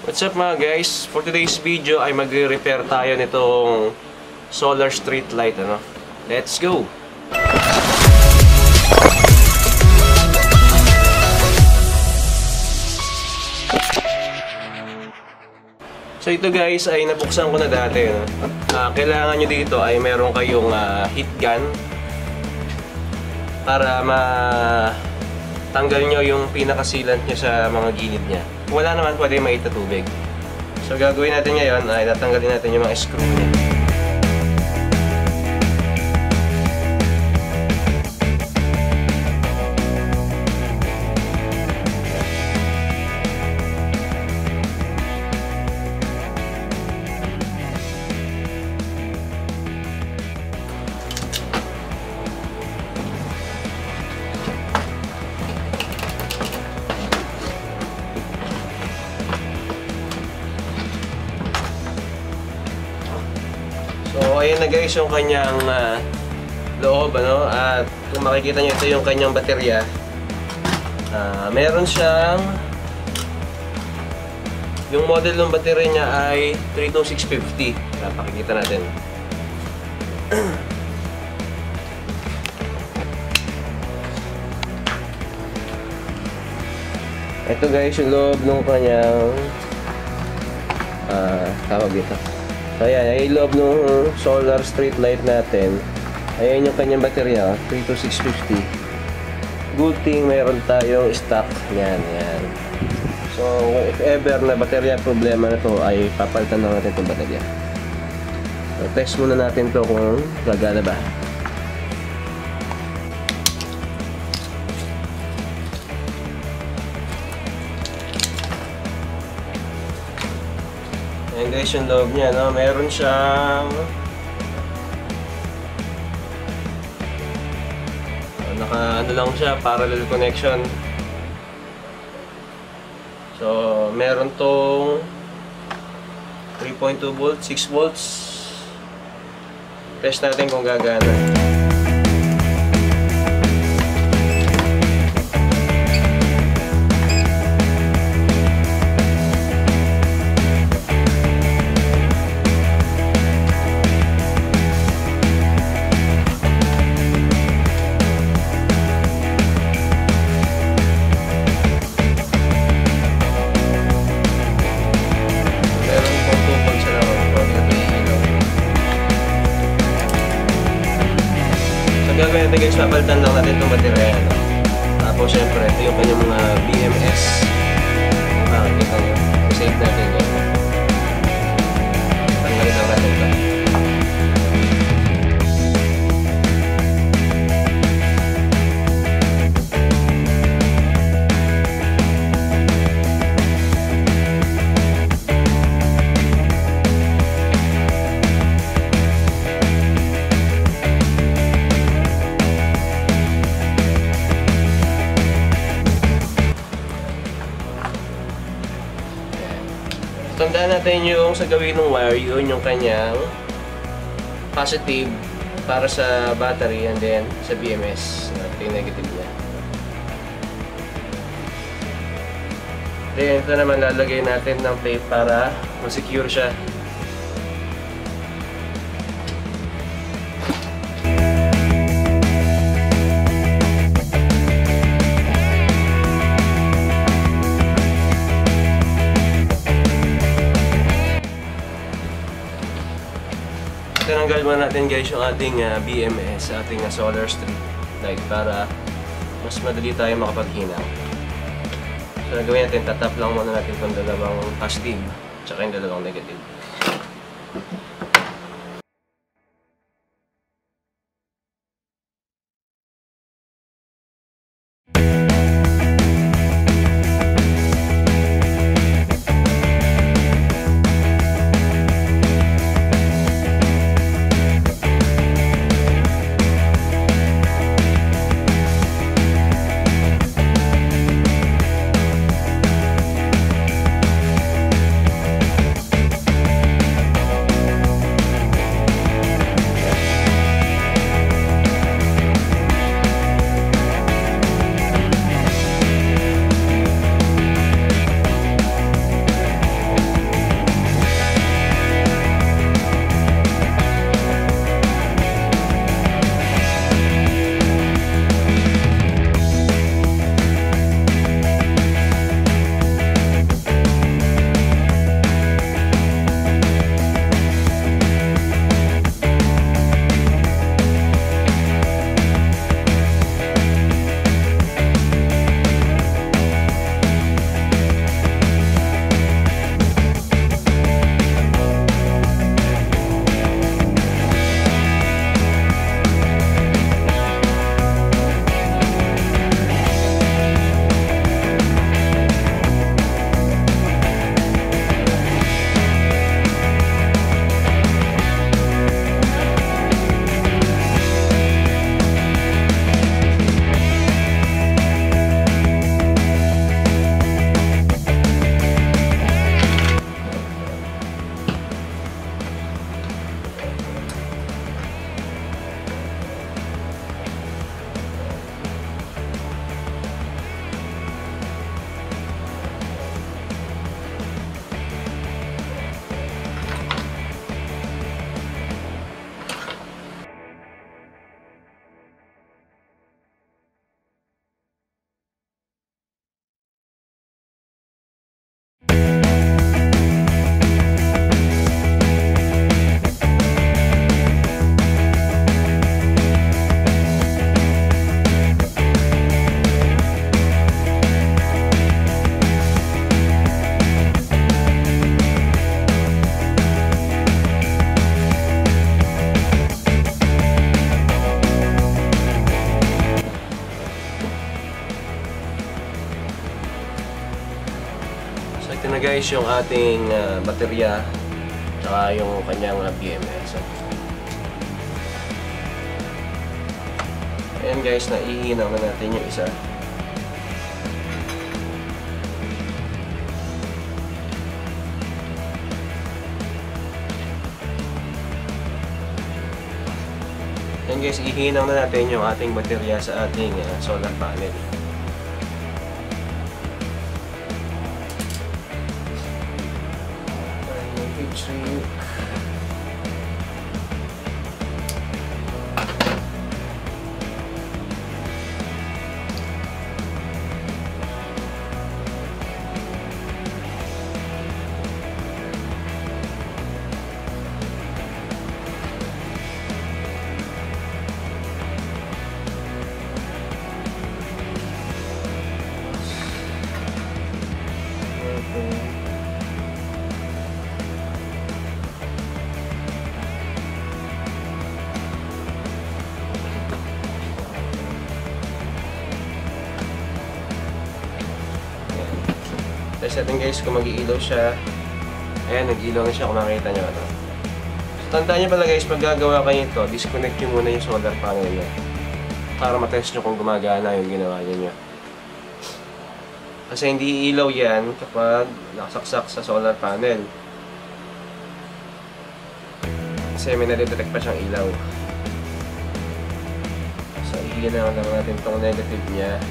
What's up mga guys? For today's video ay magre-repair tayo nitong solar street light, ano? Let's go! So ito guys ay nabuksan ko na dati, no? Kailangan nyo dito ay meron kayong heat gun para tanggal nyo yung pinakasilant nyo sa mga gilid nya. Kung wala naman, pwede maita tubig. So gagawin natin ngayon ay tatanggalin natin yung mga screw nya. So, ayan na guys yung kanyang loob, ano? At kung makikita nyo, ito yung kanyang baterya. Meron siyang... Yung model ng baterya niya ay 32650. Pakikita natin. Ito guys yung loob ng kanyang... tawag dito. So ayan, ay loob ng solar street light natin. Ayan yung kanyang baterya, 32650. Good thing mayroon tayong stock. Yan. So if ever na baterya problema na to, ay papalitan na natin itong baterya. So test muna natin to kung gagana ba. Ayan guys yung loob niya, no? Meron siyang naka ano lang siya, parallel connection. So meron tong 3.2 volts, 6 volts. Test natin kung gagana. Gagawin natin guys, papalitan lang natin itong baterya, no? Tapos syempre, ito yung kanyang mga BMS. Kita nyo, save natin yun. Tanggalin lang natin ito. Tandaan natin yung sa gawin ng wire, yun yung kanyang positive para sa battery and then sa BMS, ito yung negative niya. Then ito naman lalagay natin ng tape para ma-secure siya. Tinanggal muna natin guys yung ating BMS sa ating solar street light para mas madali tayo makapaghinaw. So nagawin natin, tatap lang muna natin itong dalawang positive at yung dalawang negative. guys yung ating baterya tsaka yung kanyang BMS. Ayan guys, naihinaw na natin yung isa. Ayan guys, ihinaw na natin yung ating baterya sa ating solar panel. Test natin guys kung mag-iilaw siya. Ayan, nag-ilaw na siya kung makikita nyo. So, tandaan nyo pala guys, pag gagawa kayo ito, disconnect nyo muna yung solar panel nyo para matest nyo kung gumagana yung ginawa nyo. Kasi hindi iilaw yan kapag nakasaksak sa solar panel. Kasi may nare-detect pa siyang ilaw. So, iilaw lang natin itong negative niya.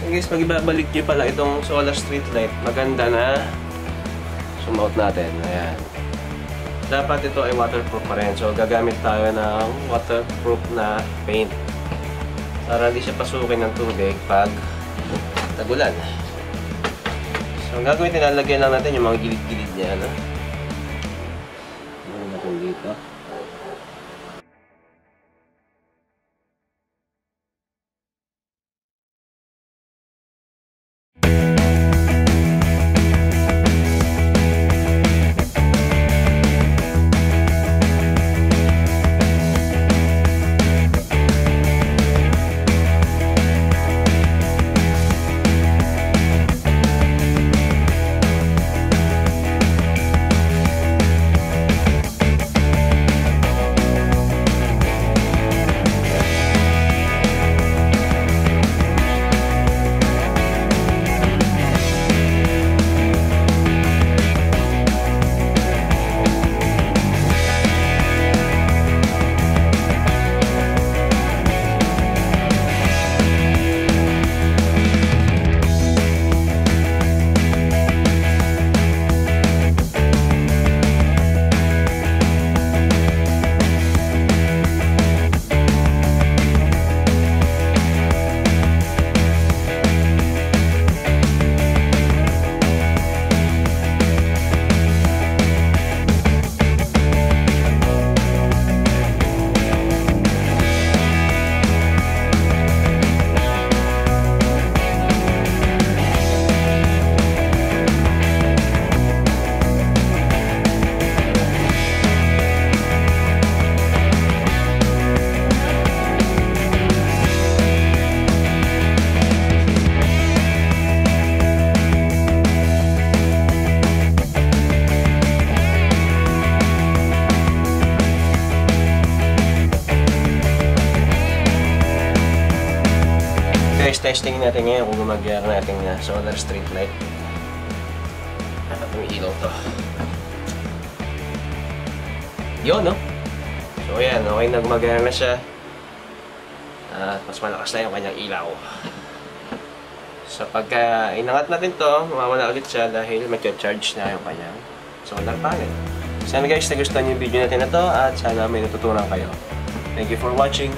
Guys, pag ibabalik nyo pala itong solar street light, maganda na zoom out natin. Ayan. Dapat ito ay waterproof pa rin. So, gagamit tayo ng waterproof na paint para hindi siya pasukin ng tubig pag tagulan. So, ang gagawin, tinalagyan lang natin yung mga gilid-gilid niya. Ano? Ano natin dito? testing natin ngayon kung gumagana natin na solar street light. Ano itong ilaw to? Yun, no? So, ayan. Okay na gumagana na siya. At mas malakas na yung kanyang ilaw. So, pagka inangat natin to, mawawala ulit siya dahil mag-charge na yung kanyang solar panel. Sana guys, nagustuhan yung video natin na to at sana may natutunan kayo. Thank you for watching.